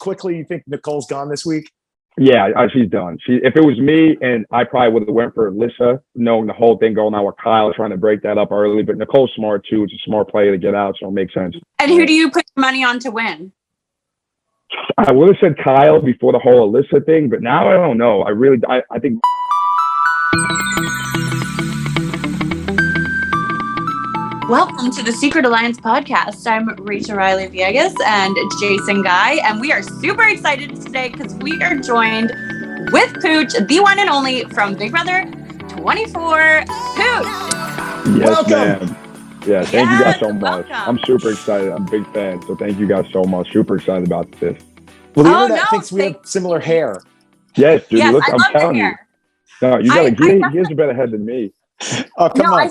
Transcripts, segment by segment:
quickly you think Nicole's gone this week? Yeah, she's done. If it was me, and I probably would have went for Alyssa, knowing the whole thing going on with Kyle, trying to break that up early. But Nicole's smart too. It's a smart play to get out, so it makes sense. And who do you put your money on to win? I would have said Kyle before the whole Alyssa thing, but now I don't know. I think. Welcome to the Secret Alliance podcast. I'm Rachel Riley Viegas and Jason Guy, and we are super excited today because we are joined with Pooch, the one and only from Big Brother 24. Pooch! Yes, welcome. Ma'am. Yeah, thank you guys so much. Welcome. I'm super excited. I'm a big fan, so thank you guys so much. Super excited about this. Well, the internet thinks we have similar hair. Yes, dude. Yes, Look, I I'm love telling the you. hair. No, you gotta. He has a better head than me. Oh, come on. I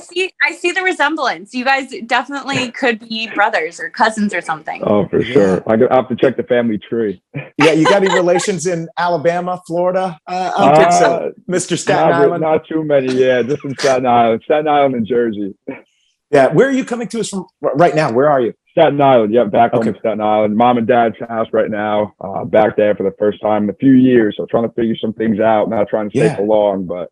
see the resemblance. You guys definitely could be brothers or cousins or something. Oh, for sure. I have to check the family tree. Yeah, you got any relations in Alabama, Florida? I don't think so. Mr. Staten Island? Not too many, yeah. Just in Staten Island and Jersey. Yeah, where are you coming to us from right now? Where are you? Staten Island, yeah, back home in Staten Island. Mom and Dad's house right now. Back there for the first time in a few years. So trying to figure some things out, not trying to stay for long, but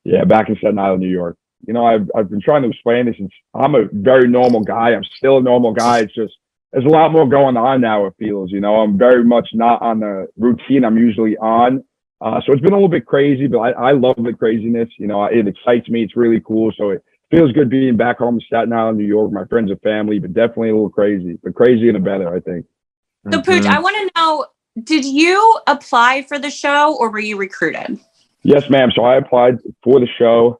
yeah, back in Staten Island, New York. You know, I've been trying to explain this. I'm a very normal guy. I'm still a normal guy. It's just there's a lot more going on now, it feels. You know, I'm very much not on the routine I'm usually on. So it's been a little bit crazy, but I love the craziness. You know, it excites me. It's really cool. So it feels good being back home in Staten Island, New York, my friends and family, but definitely a little crazy, but crazy in a better, I think. So Pooch, I want to know, did you apply for the show or were you recruited? Yes, ma'am. So I applied for the show.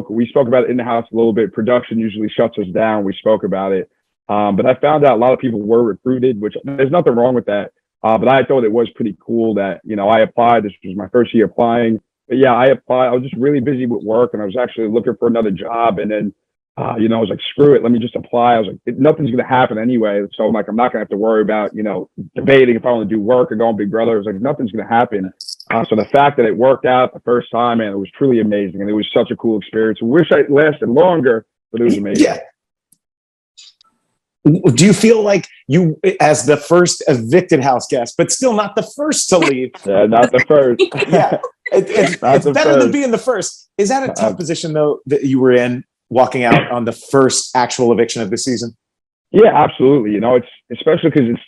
We spoke about it in the house a little bit. Production usually shuts us down. We spoke about it. But I found out a lot of people were recruited, which there's nothing wrong with that. But I thought it was pretty cool that, you know, I applied. This was my first year applying. But yeah, I applied. I was just really busy with work and I was actually looking for another job. And then, you know, I was like, screw it. Let me just apply. I was like, nothing's going to happen anyway. So I'm like, I'm not going to have to worry about, you know, debating if I want to do work or go on Big Brother. I was like, nothing's going to happen. So the fact that it worked out the first time, man, it was truly amazing. And it was such a cool experience. I wish it lasted longer, but it was amazing. Yeah. Do you feel like you, as the first evicted house guest, but still not the first to leave? Yeah, not the first. Yeah. It's better than being the first. Is that a tough position, though, that you were in, walking out on the first actual eviction of the season? Yeah, absolutely. You know, it's especially because it's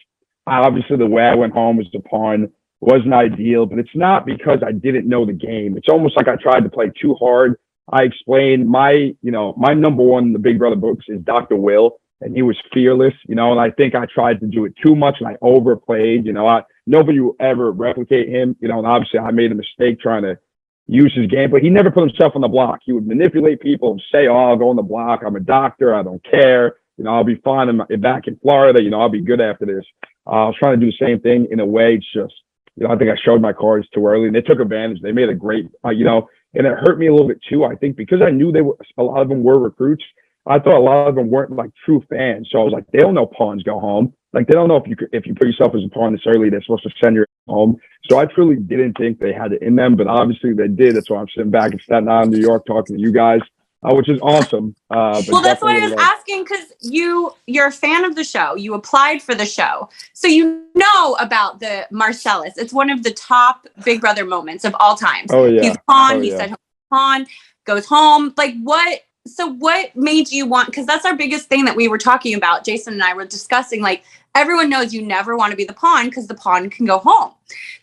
obviously the way I went home was the pawn. Wasn't ideal, but it's not because I didn't know the game. It's almost like I tried to play too hard. I explained my number one in the Big Brother books is Dr. Will, and he was fearless, you know, and I think I tried to do it too much and I overplayed, you know, nobody will ever replicate him, you know, and obviously I made a mistake trying to use his game, but he never put himself on the block. He would manipulate people and say, oh, I'll go on the block. I'm a doctor. I don't care. You know, I'll be fine back in Florida. You know, I'll be good after this. I was trying to do the same thing in a way. It's just, you know, I think I showed my cards too early and they took advantage. They made a great, you know, and it hurt me a little bit too. I think because I knew a lot of them were recruits. I thought a lot of them weren't like true fans. So I was like, they don't know pawns go home. Like they don't know if you put yourself as a pawn this early, they're supposed to send you home. So I truly didn't think they had it in them, but obviously they did. That's why I'm sitting back in Staten Island, New York, talking to you guys. Which is awesome. Well, that's why I was asking, because you're a fan of the show. You applied for the show. So you know about the Marcellus. It's one of the top Big Brother moments of all time. Oh, yeah. He's pawn. He said pawn, goes home. Like what made you want, because that's our biggest thing that we were talking about. Jason and I were discussing, like, everyone knows you never want to be the pawn because the pawn can go home.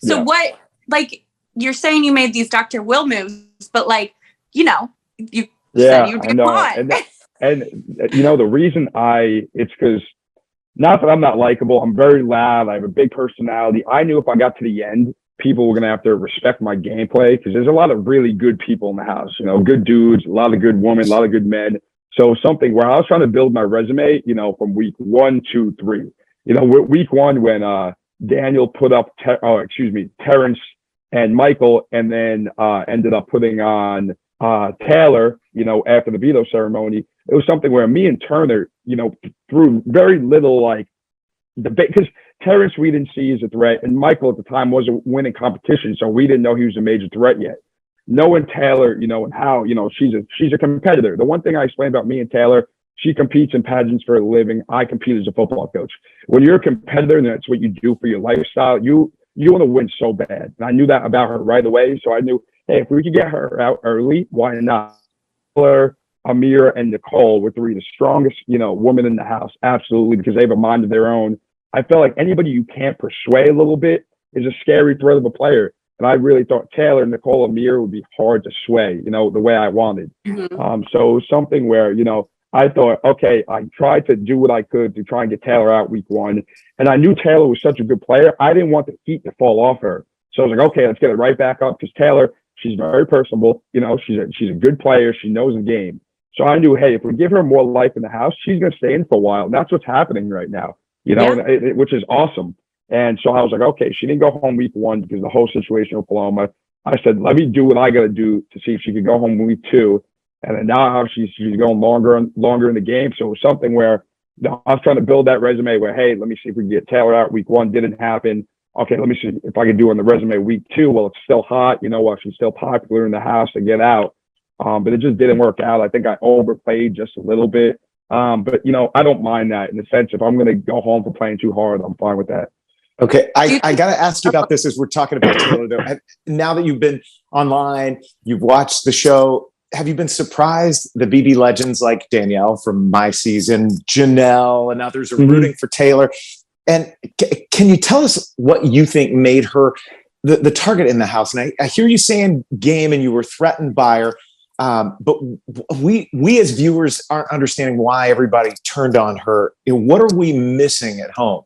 So what, like, you're saying you made these Dr. Will moves, but like, you know, you said you'd be a pawn. And you know, the reason it's because not that I'm not likable, I'm very loud, I have a big personality. I knew if I got to the end, people were going to have to respect my gameplay because there's a lot of really good people in the house, you know, good dudes, a lot of good women, a lot of good men. So something where I was trying to build my resume, you know, from week 1, 2, 3, you know, week 1 when Daniel put up, Terrence and Michael, and then ended up putting on Taylor, you know, after the veto ceremony. It was something where me and Turner, you know, threw very little like debate because Terrence we didn't see as a threat, and Michael at the time wasn't winning competition, so we didn't know he was a major threat yet. Knowing Taylor, you know, and how, you know, she's a competitor. The one thing I explained about me and Taylor, She competes in pageants for a living. I compete as a football coach. When you're a competitor and that's what you do for your lifestyle, you want to win so bad. And I knew that about her right away. So I knew, hey, if we could get her out early, why not? Her, Amir, and Nicole were three of the strongest, women in the house. Absolutely, because they have a mind of their own. I felt like anybody you can't persuade a little bit is a scary threat of a player. And I really thought Taylor, Nicole, Amir would be hard to sway, the way I wanted. Mm-hmm. So it was something where, I thought, okay, I tried to do what I could to try and get Taylor out week one. And I knew Taylor was such a good player. I didn't want the heat to fall off her. So I was like, okay, let's get it right back up, because Taylor, she's very personable. She's a good player. She knows the game. So I knew, hey, if we give her more life in the house, she's going to stay in for a while. And that's what's happening right now, which is awesome. And so I was like, okay, she didn't go home week one because the whole situation with Paloma. I said, let me do what I got to do to see if she could go home week two. And then now she's going longer and longer in the game. So it was something where I was trying to build that resume where, hey, let me see if we can get Taylor out week one. Didn't happen. Okay, let me see if I can do on the resume week two. Well, it's still hot. She's still popular in the house to get out. But it just didn't work out. I think I overplayed just a little bit. But, I don't mind that in the sense if I'm going to go home for playing too hard, I'm fine with that. Okay, I got to ask you about this as we're talking about Taylor, though. Now that you've been online, you've watched the show, have you been surprised the BB legends like Danielle from my season, Janelle, and others are rooting for Taylor? And can you tell us what you think made her the target in the house? And I hear you saying game and you were threatened by her, but we as viewers aren't understanding why everybody turned on her. What are we missing at home?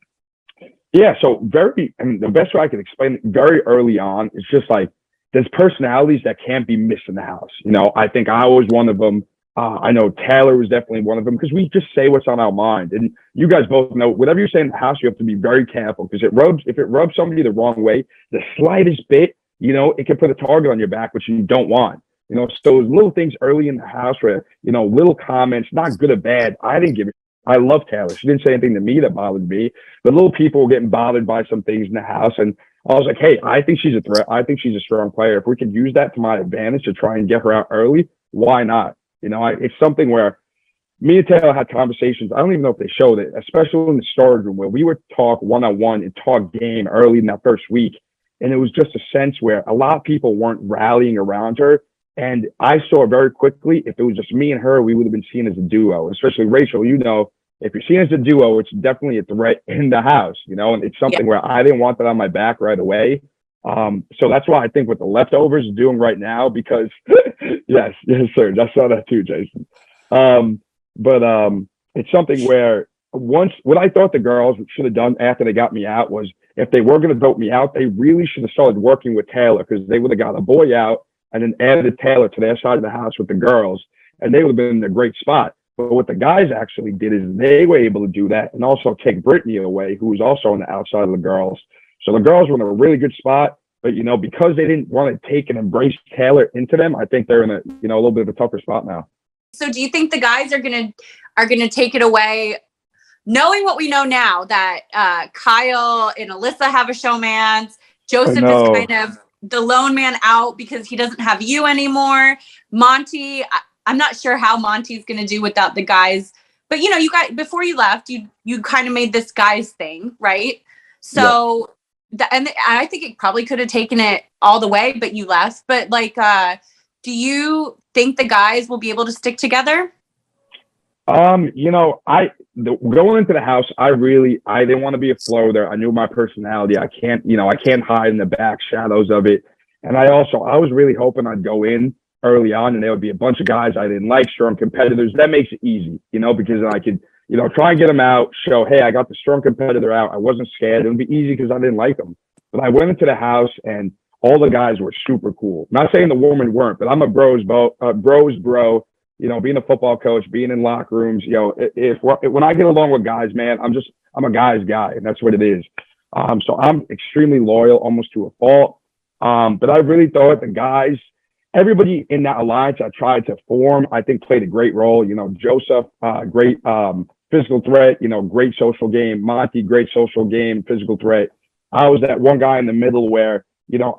Yeah, so the best way I can explain it very early on is just like there's personalities that can't be missed in the house. I think I was one of them. I know Taylor was definitely one of them because we just say what's on our mind. And you guys both know whatever you're saying in the house, you have to be very careful because if it rubs somebody the wrong way, the slightest bit, it can put a target on your back, which you don't want. So those little things early in the house where, little comments, not good or bad, I didn't give it. I love Taylor. She didn't say anything to me that bothered me. But little people were getting bothered by some things in the house. And I was like, hey, I think she's a threat. I think she's a strong player. If we could use that to my advantage to try and get her out early, why not? It's something where me and Taylor had conversations. I don't even know if they showed it, especially in the storage room where we would talk one-on-one and talk game early in that first week. And it was just a sense where a lot of people weren't rallying around her. And I saw very quickly, if it was just me and her, we would have been seen as a duo, especially Rachel, if you're seen as a duo, it's definitely a threat in the house, and it's something where I didn't want that on my back right away. So that's why I think what the leftovers are doing right now, because yes, sir. I saw that too, Jason. But it's something where what I thought the girls should have done after they got me out was if they were going to vote me out, they really should have started working with Taylor because they would have got a boy out and then added Taylor to their side of the house with the girls, and they would have been in a great spot. But what the guys actually did is they were able to do that and also take Brittany away, who was also on the outside of the girls. So the girls were in a really good spot, but because they didn't want to take and embrace Taylor into them, I think they're in a little bit of a tougher spot now. So do you think the guys are gonna take it away, knowing what we know now that Kyle and Alyssa have a showmance, Joseph is kind of the lone man out because he doesn't have you anymore. Monty, I'm not sure how Monty's going to do without the guys, but you guys, before you left, you kind of made this guys thing, right? So, and I think it probably could have taken it all the way, but you left. But do you think the guys will be able to stick together? Going into the house, I didn't want to be a floater. I knew my personality. I can't hide in the back shadows of it. And I was really hoping I'd go in early on and there would be a bunch of guys I didn't like, strong competitors. That makes it easy, because I could, try and get them out, show, hey, I got the strong competitor out. I wasn't scared. It would be easy because I didn't like them. But I went into the house and all the guys were super cool. Not saying the women weren't, but I'm a bro. Being a football coach, being in locker rooms, when I get along with guys, man, I'm a guy's guy, and that's what it is. So I'm extremely loyal, almost to a fault. But I really thought the guys, everybody in that alliance I tried to form, I think played a great role. Joseph, great physical threat, great social game. Monty, great social game, physical threat. I was that one guy in the middle where,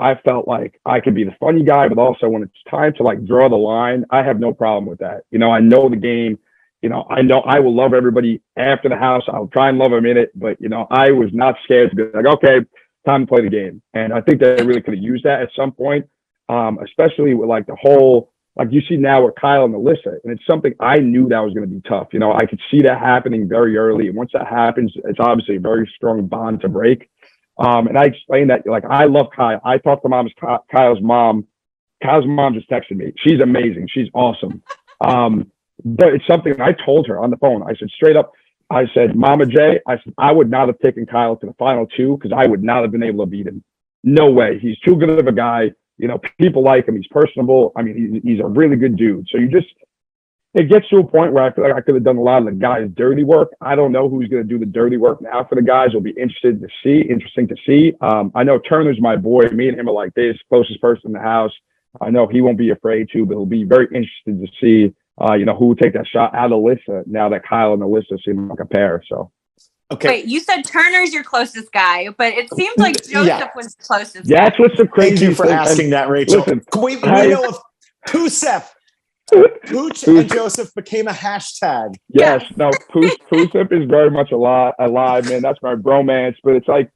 I felt like I could be the funny guy, but also when it's time to draw the line, I have no problem with that. I know the game. I know I will love everybody after the house. I'll try and love them in it, but I was not scared to be like, okay, time to play the game. And I think they really could have used that at some point, especially with like the whole, like you see now with Kyle and Alyssa, and it's something I knew that was going to be tough. I could see that happening very early. And once that happens, it's obviously a very strong bond to break. And I explained that, like, I love Kyle. I talked to Kyle's mom. Kyle's mom just texted me. She's amazing. She's awesome. But it's something I told her on the phone. I said straight up, I said, Mama J, I said, I would not have taken Kyle to the final two because I would not have been able to beat him. No way. He's too good of a guy. People like him. He's personable. I mean, he's a really good dude. So it gets to a point where I feel like I could have done a lot of the guys' dirty work. I don't know who's going to do the dirty work now for the guys. It'll be interesting to see. I know Turner's my boy. Me and him are like this, closest person in the house. I know he won't be afraid to, but it'll be very interesting to see, who will take that shot out of Alyssa now that Kyle and Alyssa seem like a pair. So. Okay. Wait, you said Turner's your closest guy, but it seems like Joseph was the closest guy. That's what's so crazy. Thank you for asking that, Rachel. Listen, we know of Pusef. Pooch and Joseph became a hashtag. Yes, no, Pusef is very much alive, man. That's my bromance. But it's like,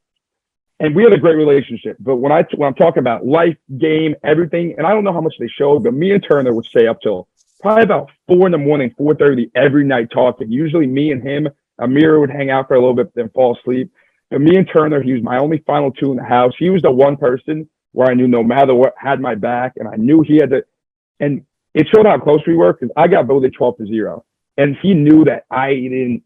and we had a great relationship. But when I'm talking about life, game, everything, and I don't know how much they showed, but me and Turner would stay up till probably about 4 a.m, 4:30 every night talking. Usually me and him, Amira would hang out for a little bit, then fall asleep. But me and Turner, he was my only final two in the house. He was the one person where I knew no matter what had my back, and I knew he had to. And it showed how close we were because I got voted 12-0, and he knew that I didn't,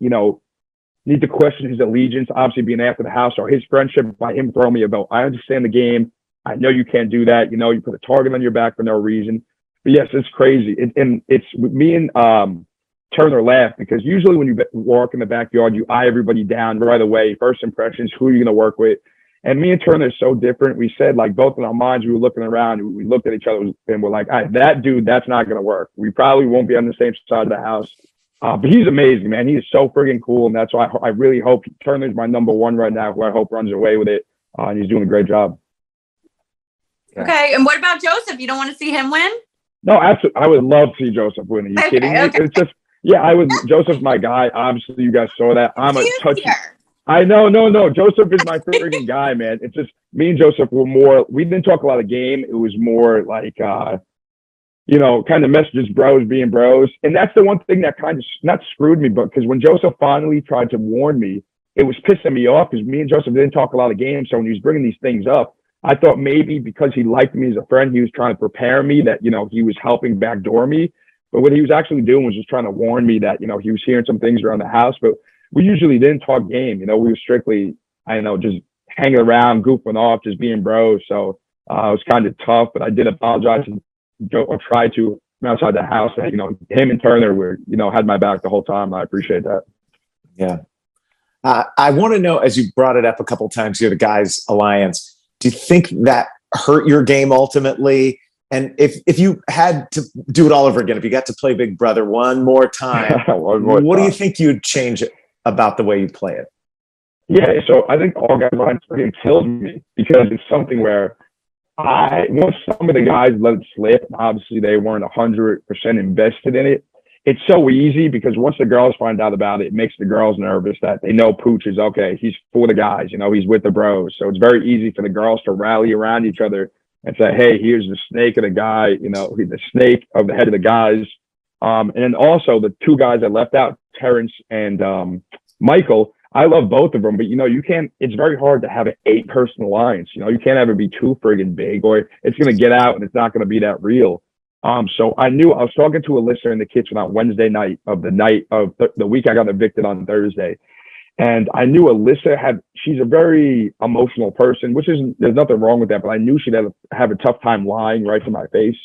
need to question his allegiance, obviously being after the house or his friendship by him throwing me a vote. I understand the game. I know you can't do that. You put a target on your back for no reason. But yes, it's crazy. And it's me and Turner laugh because usually when you walk in the backyard, you eye everybody down right away. First impressions, who are you going to work with? And me and Turner are so different. We said, like, both in our minds, we were looking around, we looked at each other and we're like, all right, that dude, that's not going to work. We probably won't be on the same side of the house. But he's amazing, man. He is so friggin' cool. And that's why I really hope Turner's my number one right now, who I hope runs away with it. And he's doing a great job. Okay. And what about Joseph? You don't want to see him win? No, absolutely. I would love to see Joseph win. Are you kidding me? Okay. It's just, yeah, I would. Joseph's my guy. Obviously, you guys saw that. I'm a touchy. I know. No. Joseph is my friggin' guy, man. It's just me and Joseph were more, we didn't talk a lot of game. It was more like, kind of messages, bros being bros. And that's the one thing that kind of not screwed me, but because when Joseph finally tried to warn me, it was pissing me off because me and Joseph didn't talk a lot of games. So when he was bringing these things up, I thought maybe because he liked me as a friend, he was trying to prepare me that, he was helping backdoor me. But what he was actually doing was just trying to warn me that, he was hearing some things around the house. But we usually didn't talk game. We were strictly, just hanging around, goofing off, just being bros. So it was kind of tough, but I did apologize or try to outside the house. That, him and Turner were, had my back the whole time. I appreciate that. Yeah. I want to know, as you brought it up a couple of times here, the guys' alliance, do you think that hurt your game ultimately? And if you had to do it all over again, if you got to play Big Brother one more time, what do you think you'd change about the way you play it? Yeah, so I think all guys' alliance really kills me because it's something where once some of the guys let it slip, obviously they weren't 100% invested in it. It's so easy because once the girls find out about it, it makes the girls nervous that they know Pooch is okay. He's for the guys, he's with the bros. So it's very easy for the girls to rally around each other and say, hey, here's the snake of the guy, the snake of the head of the guys. And then also the two guys that left out, Terrence and Michael, I love both of them, but it's very hard to have an 8-person alliance. You can't ever be too friggin' big or it's going to get out and it's not going to be that real. So I knew I was talking to Alyssa in the kitchen on Wednesday night of the week I got evicted on Thursday. And I knew Alyssa she's a very emotional person, there's nothing wrong with that, but I knew she'd have a tough time lying right to my face.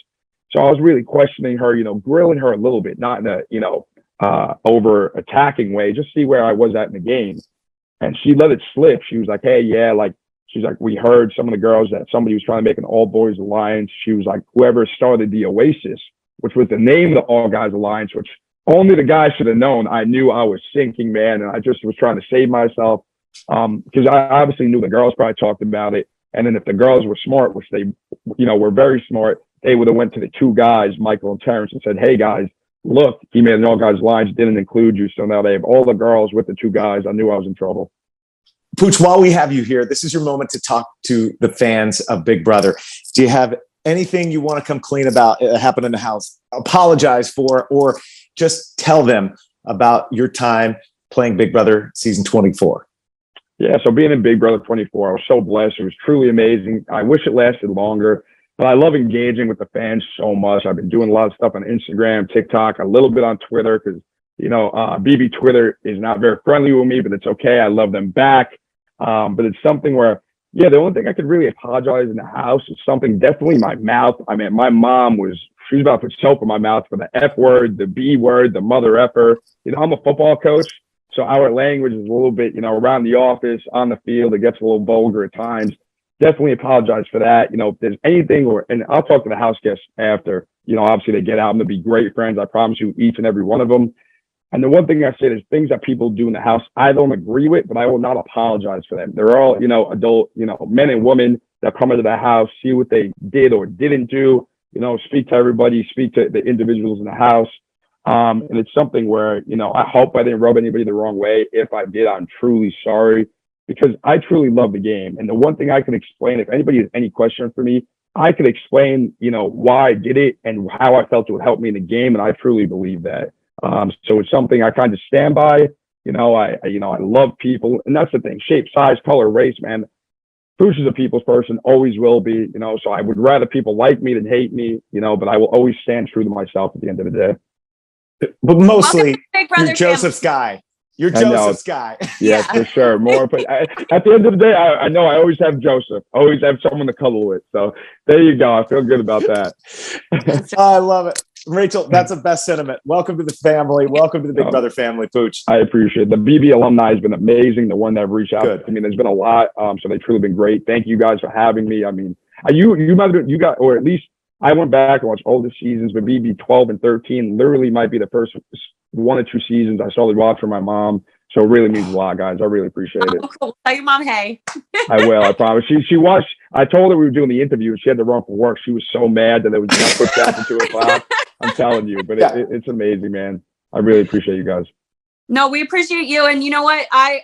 So I was really questioning her, grilling her a little bit, not in a, over attacking way, just see where I was at in the game. And she let it slip. She was like, hey, yeah, she's like, we heard some of the girls that somebody was trying to make an all boys alliance. She was like, whoever started the Oasis, which was the name of the all guys alliance, which only the guys should have known. I knew I was sinking, man. And I just was trying to save myself. Because I obviously knew the girls probably talked about it. And then if the girls were smart, which they, were very smart, they would have went to the two guys, Michael and Terrence, and said, hey guys, look, he made an all guys lines, didn't include you. So now they have all the girls with the two guys. I knew I was in trouble. Pooch, while we have you here, this is your moment to talk to the fans of Big Brother. Do you have anything you want to come clean about happened in the house, apologize for, or just tell them about your time playing Big Brother season 24? Yeah, so being in Big Brother 24, I was so blessed. It was truly amazing. I wish it lasted longer, but I love engaging with the fans so much. I've been doing a lot of stuff on Instagram, TikTok, a little bit on Twitter, because, BB Twitter is not very friendly with me, but it's okay. I love them back. But it's something where, the only thing I could really apologize in the house is something, definitely my mouth. I mean, my mom she was about to put soap in my mouth for the F word, the B word, the mother effer. I'm a football coach, so our language is a little bit, around the office, on the field, it gets a little vulgar at times. Definitely apologize for that. If there's anything, and I'll talk to the house guests after, obviously they get out. I'm going to be great friends. I promise you, each and every one of them. And the one thing I say is things that people do in the house, I don't agree with, but I will not apologize for them. They're all, adult, men and women that come into the house, see what they did or didn't do, speak to everybody, speak to the individuals in the house. And it's something where, I hope I didn't rub anybody the wrong way. If I did, I'm truly sorry, because I truly love the game. And the one thing I can explain, if anybody has any question for me, I can explain, why I did it and how I felt it would help me in the game. And I truly believe that. So it's something I kind of stand by. I love people, and that's the thing. Shape, size, color, race, man. Pooch is a people's person, always will be. So I would rather people like me than hate me. But I will always stand true to myself at the end of the day. But mostly, Big Brother you're Joseph's guy. You're Joseph's guy. Yes, for sure. More, but at the end of the day, I know I always have Joseph. Always have someone to cuddle with. So there you go. I feel good about that. I love it. Rachel, that's the best sentiment. Welcome to the family. Welcome to the Big Brother family, Pooch. I appreciate it. The BB alumni has been amazing. The one that reached out to me, there's been a lot. So they've truly been great. Thank you guys for having me. I mean, you might have, you got, or at least I went back and watched all the seasons, but BB 12 and 13 literally might be the first 1 or 2 seasons I started watching my mom. So it really means a lot, guys. I really appreciate it. Cool. Tell your mom, hey. I will. I promise. She watched. I told her we were doing the interview, and she had to run for work. She was so mad that it was put down to 2:00. I'm telling you, but it's amazing, man. I really appreciate you guys. No, we appreciate you. And you know what? I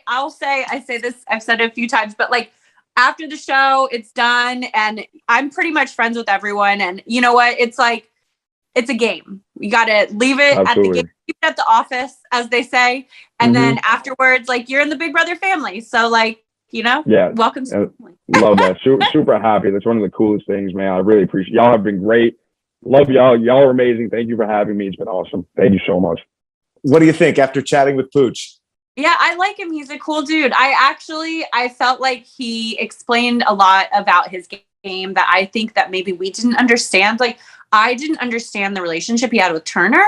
say this, I've said it a few times, but like after the show, it's done, and I'm pretty much friends with everyone. And you know what? It's like, it's a game. You got to leave it at the game, keep it at the office, as they say. And then afterwards, like, you're in the Big Brother family. So like, welcome to the family. Love that. Super happy. That's one of the coolest things, man. I really appreciate y'all. Have been great. Love y'all. Y'all are amazing. Thank you for having me. It's been awesome. Thank you so much. What do you think after chatting with Pooch? Yeah, I like him. He's a cool dude. I felt like he explained a lot about his game that I think that maybe we didn't understand. Like, I didn't understand the relationship he had with Turner.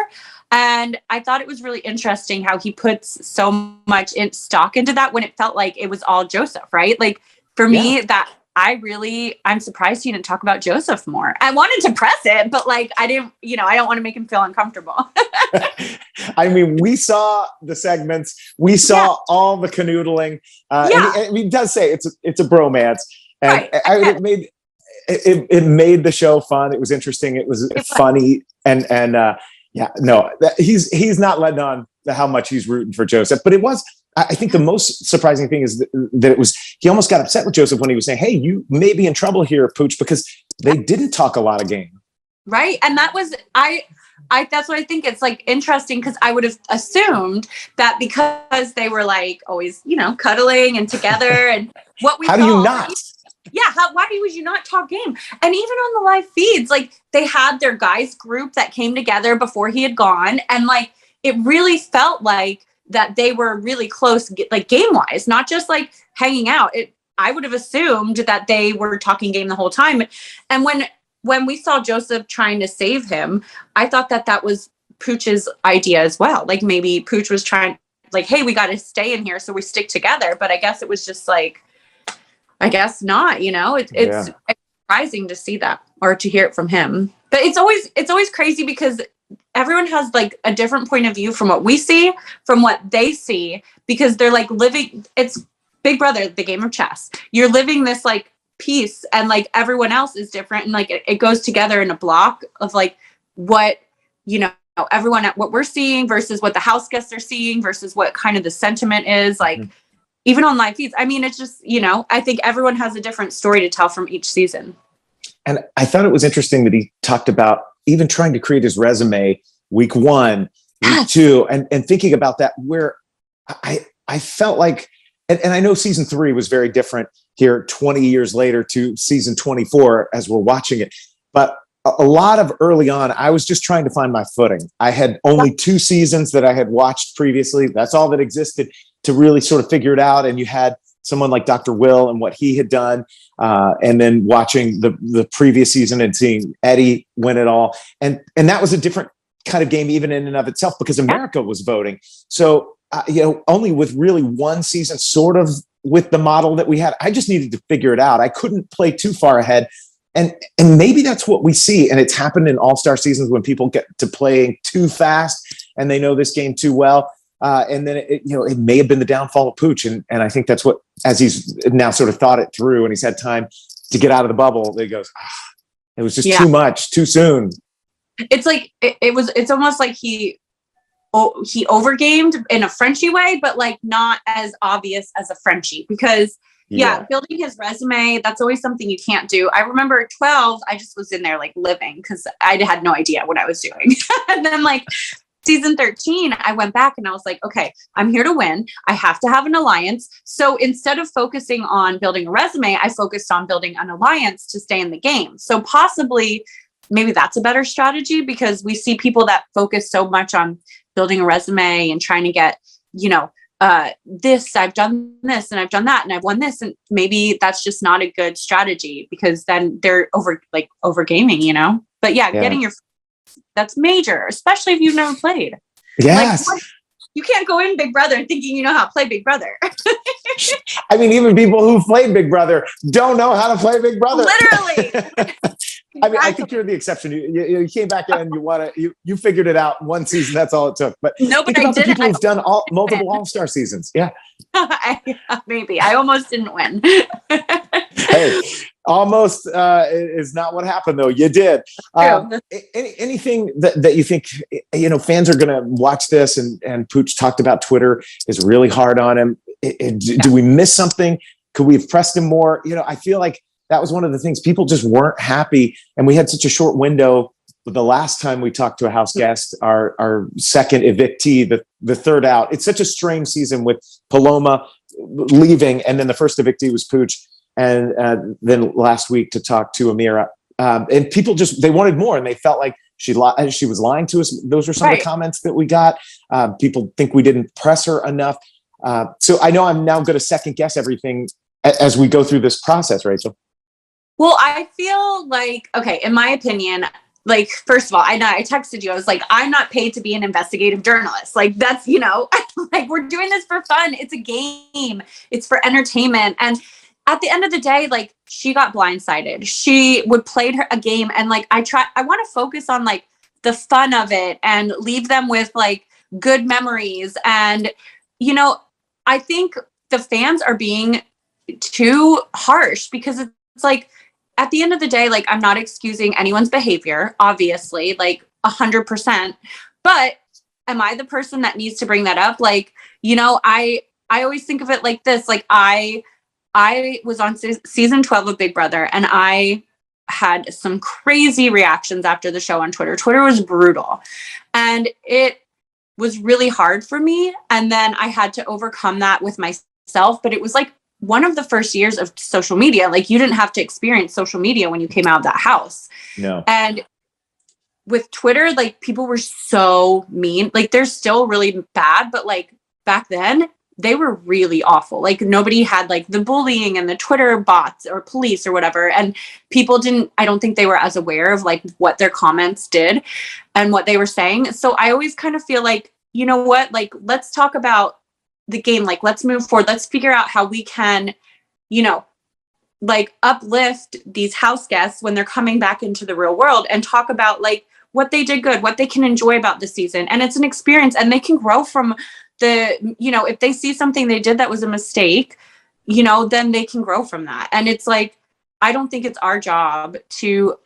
And I thought it was really interesting how he puts so much stock into that when it felt like it was all Joseph, right? Like, for me, that I'm surprised he didn't talk about Joseph more. I wanted to press it, but like, I didn't, I don't want to make him feel uncomfortable. I mean, we saw the segments, we saw all the canoodling. And he does say it's a bromance, and it made the show fun. It was interesting. It was funny, and he's not letting on how much he's rooting for Joseph, but it was. I think the most surprising thing is that he almost got upset with Joseph when he was saying, "Hey, you may be in trouble here, Pooch," because they didn't talk a lot of game. Right. And that was, that's what I think. It's like interesting, because I would have assumed that because they were like always, cuddling and together, and what we how do you not? Yeah. Why would you not talk game? And even on the live feeds, like, they had their guys group that came together before he had gone. And like, it really felt like that they were really close, like game wise, not just like hanging out. I would have assumed that they were talking game the whole time. And when we saw Joseph trying to save him, I thought that was Pooch's idea as well. Like, maybe Pooch was trying, like, hey, we got to stay in here so we stick together. But I guess it was just like, I guess not, it's surprising to see that or to hear it from him. But it's always crazy, because everyone has like a different point of view from what we see, from what they see, because they're like living, it's Big Brother, the game of chess. You're living this like piece, and like everyone else is different. And like it goes together in a block of like what, everyone at what we're seeing versus what the house guests are seeing versus what kind of the sentiment is like, even on live feeds. I mean, it's just, I think everyone has a different story to tell from each season. And I thought it was interesting that he talked about even trying to create his resume week 1, week 2, and thinking about that, where I felt like, and I know season 3 was very different here 20 years later to season 24 as we're watching it. But a lot of early on, I was just trying to find my footing. I had only 2 seasons that I had watched previously. That's all that existed to really sort of figure it out. And you had someone like Dr. Will and what he had done, and then watching the previous season and seeing Eddie win it all. And that was a different kind of game even in and of itself because America was voting. So, only with really 1 season sort of with the model that we had, I just needed to figure it out. I couldn't play too far ahead. And maybe that's what we see. And it's happened in all-star seasons when people get to playing too fast and they know this game too well. And then it may have been the downfall of Pooch. And I think that's what, as he's now sort of thought it through and he's had time to get out of the bubble, he goes, it was just too much, too soon. It's like, it's almost like he overgamed in a Frenchie way, but like not as obvious as a Frenchie because building his resume, that's always something you can't do. I remember 12, I just was in there like living because I had no idea what I was doing. And then like season 13, I went back and I was like, okay, I'm here to win. I have to have an alliance. So instead of focusing on building a resume, I focused on building an alliance to stay in the game. So possibly maybe that's a better strategy because we see people that focus so much on building a resume and trying to get, this, I've done this and I've done that and I've won this. And maybe that's just not a good strategy because then they're over gaming, but getting that's major, especially if you've never played. Yes. Like, you can't go in Big Brother thinking you know how to play Big Brother. I mean, even people who played Big Brother don't know how to play Big Brother. Literally. I mean, I think you're the exception. You came back in, you figured it out 1 season. That's all it took. But no, but think about I the did. people who've done multiple All-Star seasons. Yeah. Maybe I almost didn't win. Hey, almost is not what happened though. You did. Anything that you think fans are going to watch this, and Pooch talked about Twitter is really hard on him. Do we miss something? Could we have pressed him more? I feel like that was one of the things people just weren't happy, and we had such a short window. The last time we talked to a house guest, our second evictee, the third out. It's such a strange season with Paloma leaving, and then the first evictee was Pooch. And then last week to talk to Amira, and people they wanted more, and they felt like she was lying to us. Those are some of the comments that we got. People think we didn't press her enough. So I know I'm now going to second guess everything as we go through this process, Rachel. Well, I feel like, okay, in my opinion, like, first of all, I texted you. I was like, I'm not paid to be an investigative journalist. Like, that's, like, we're doing this for fun. It's a game. It's for entertainment. And at the end of the day, like, she got blindsided. She would play a game. And like, I want to focus on like the fun of it and leave them with like good memories. And, I think the fans are being too harsh because it's like, at the end of the day, like, I'm not excusing anyone's behavior, obviously, like 100%. But am I the person that needs to bring that up? Like, I always think of it like this. Like, I was on season 12 of Big Brother, and I had some crazy reactions after the show on Twitter. Twitter was brutal, and it was really hard for me. And then I had to overcome that with myself. But it was like one of the first years of social media. Like, you didn't have to experience social media when you came out of that house. No. And with Twitter, like, people were so mean. Like, they're still really bad, but like back then they were really awful. Like, nobody had like the bullying and the Twitter bots or police or whatever. And people I don't think they were as aware of like what their comments did and what they were saying. So I always kind of feel like, you know what, like, let's talk about the game. Like, let's move forward. Let's figure out how we can, like, uplift these house guests when they're coming back into the real world and talk about like what they did good, what they can enjoy about the season. And it's an experience, and they can grow from if they see something they did that was a mistake, then they can grow from that. And it's like, I don't think it's our job to,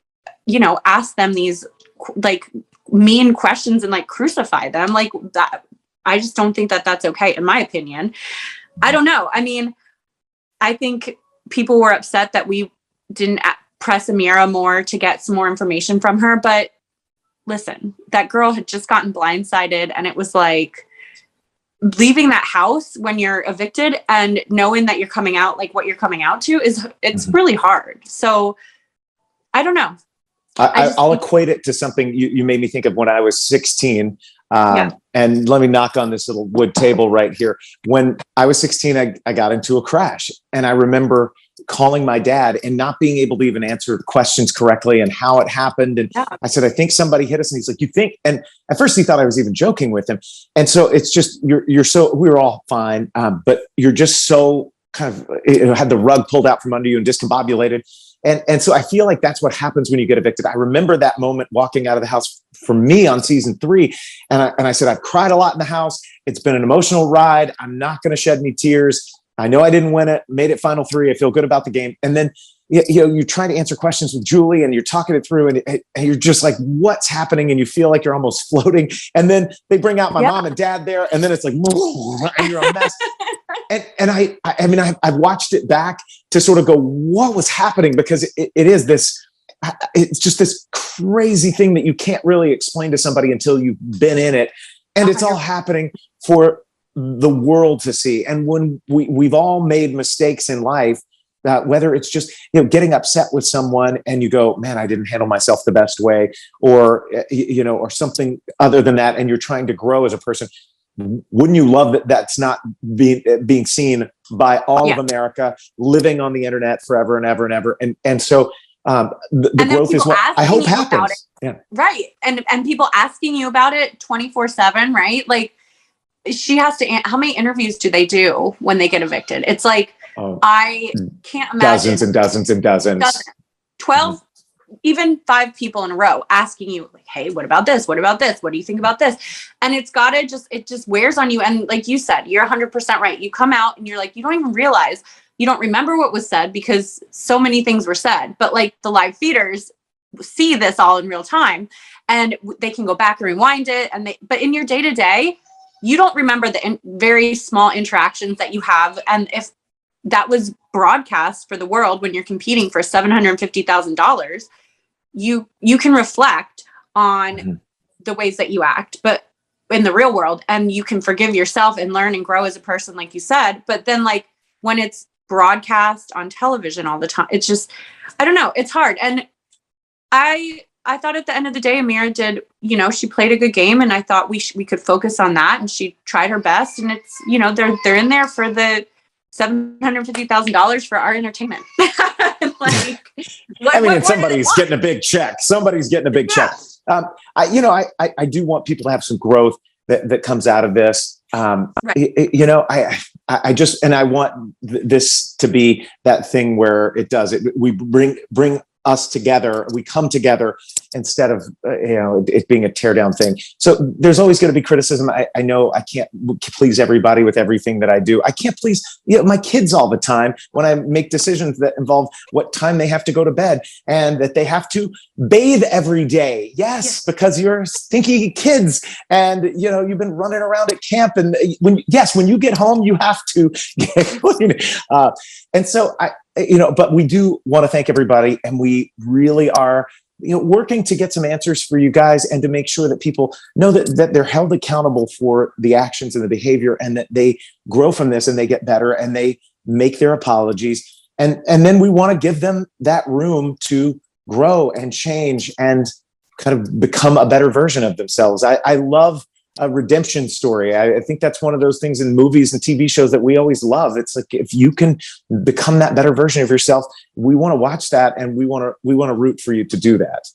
ask them these like mean questions and like crucify them. Like that, I just don't think that that's okay, in my opinion. I don't know. I mean, I think people were upset that we didn't press Amira more to get some more information from her. But listen, that girl had just gotten blindsided, and it was like leaving that house when you're evicted and knowing that you're coming out, like what you're coming out to it's really hard. So I don't know. I'll equate it to something you made me think of when I was 16. And let me knock on this little wood table right here. When I was 16, I got into a crash, and I remember calling my dad and not being able to even answer questions correctly and how it happened. And I said, I think somebody hit us. And he's like, you think? And at first he thought I was even joking with him. And so it's just, you're so, we were all fine. But you're just so kind of had the rug pulled out from under you and discombobulated. And so I feel like that's what happens when you get evicted. I remember that moment walking out of the house for me on season 3. And I said, I've cried a lot in the house. It's been an emotional ride. I'm not going to shed any tears. I know I didn't win it, made it final 3. I feel good about the game. And then, you're trying to answer questions with Julie and you're talking it through and you're just like, what's happening? And you feel like you're almost floating. And then they bring out my mom and dad there. And then it's like, and you're a mess. And I mean, I've watched it back to sort of go, what was happening? Because it is this, it's just this crazy thing that you can't really explain to somebody until you've been in it. And it's all happening for the world to see. And when we've all made mistakes in life, whether it's just, getting upset with someone and you go, man, I didn't handle myself the best way, or, or something other than that. And you're trying to grow as a person. Wouldn't you love that that's not being seen by all of America, living on the internet forever and ever and ever. And so the growth is what I hope happens. Yeah. Right. And people asking you about it 24/7, right? Like she has to, how many interviews do they do when they get evicted? It's like, I can't imagine. Dozens and dozens and dozens. 12, even 5 people in a row asking you like, hey, what about this? What about this? What do you think about this? And it just wears on you. And like you said, you're 100% right. You come out and you're like, you don't even realize, you don't remember what was said because so many things were said, but like the live feeders see this all in real time and they can go back and rewind it. But in your day to day, you don't remember the very small interactions that you have. And if that was broadcast for the world when you're competing for $750,000, you can reflect on the ways that you act, but in the real world, and you can forgive yourself and learn and grow as a person, like you said. But then like when it's broadcast on television all the time, it's just, I don't know, it's hard. And I thought at the end of the day, Amira did, she played a good game, and I thought we could focus on that, and she tried her best, and it's, they're in there for the $750,000 for our entertainment. Somebody's getting a big check. Somebody's getting a big check. I do want people to have some growth that comes out of this. I just, and I want this to be that thing where it does it. We bring us together. We come together instead of, it being a tear down thing. So there's always going to be criticism. I know I can't please everybody with everything that I do. I can't please my kids all the time when I make decisions that involve what time they have to go to bed and that they have to bathe every day. Yes. Because you're stinky kids and, you've been running around at camp. And when you get home, you have to get clean. And so but we do want to thank everybody, and we really are, working to get some answers for you guys and to make sure that people know that they're held accountable for the actions and the behavior, and that they grow from this and they get better and they make their apologies. And then we want to give them that room to grow and change and kind of become a better version of themselves. I love a redemption story. I think that's one of those things in movies and TV shows that we always love. It's like, if you can become that better version of yourself, we want to watch that, and we want to root for you to do that.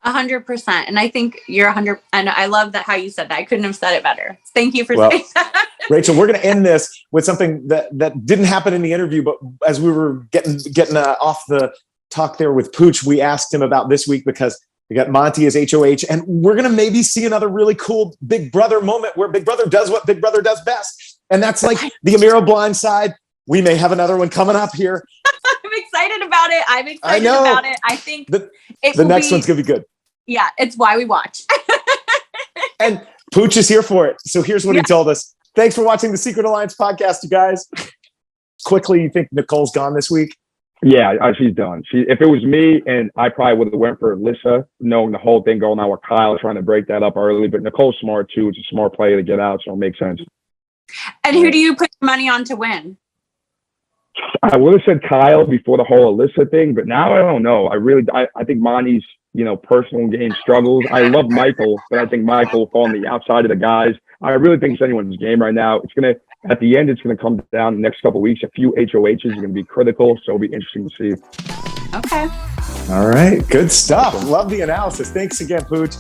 100%. And I think you're 100. And I love that how you said that. I couldn't have said it better. Thank you for saying that. Rachel, we're going to end this with something that didn't happen in the interview, but as we were getting off the talk there with Pooch, we asked him about this week because we got Monty as HOH, and we're going to maybe see another really cool Big Brother moment where Big Brother does what Big Brother does best. And that's like the Amira blind side. We may have another one coming up here. I'm excited about it. I'm excited about it. I think the next one's going to be good. Yeah, it's why we watch. And Pooch is here for it. So here's what he told us. Thanks for watching the Secret Alliance podcast, you guys. Quickly, you think Nicole's gone this week? Yeah, she's done. If it was me, and I probably would have went for Alyssa, knowing the whole thing going on with Kyle, trying to break that up early. But Nicole's smart too. It's a smart play to get out, so it makes sense. And who do you put your money on to win? I would have said Kyle before the whole Alyssa thing, but now I don't know. I think Monty's, personal game struggles. I love Michael, but I think Michael will fall on the outside of the guys. I really think it's anyone's game right now. At the end, it's going to come down the next couple of weeks. A few HOHs are going to be critical, so it'll be interesting to see. Okay. All right. Good stuff. Love the analysis. Thanks again, Pooch.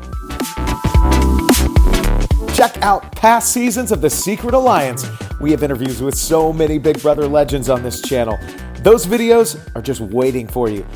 Check out past seasons of The Secret Alliance. We have interviews with so many Big Brother legends on this channel. Those videos are just waiting for you.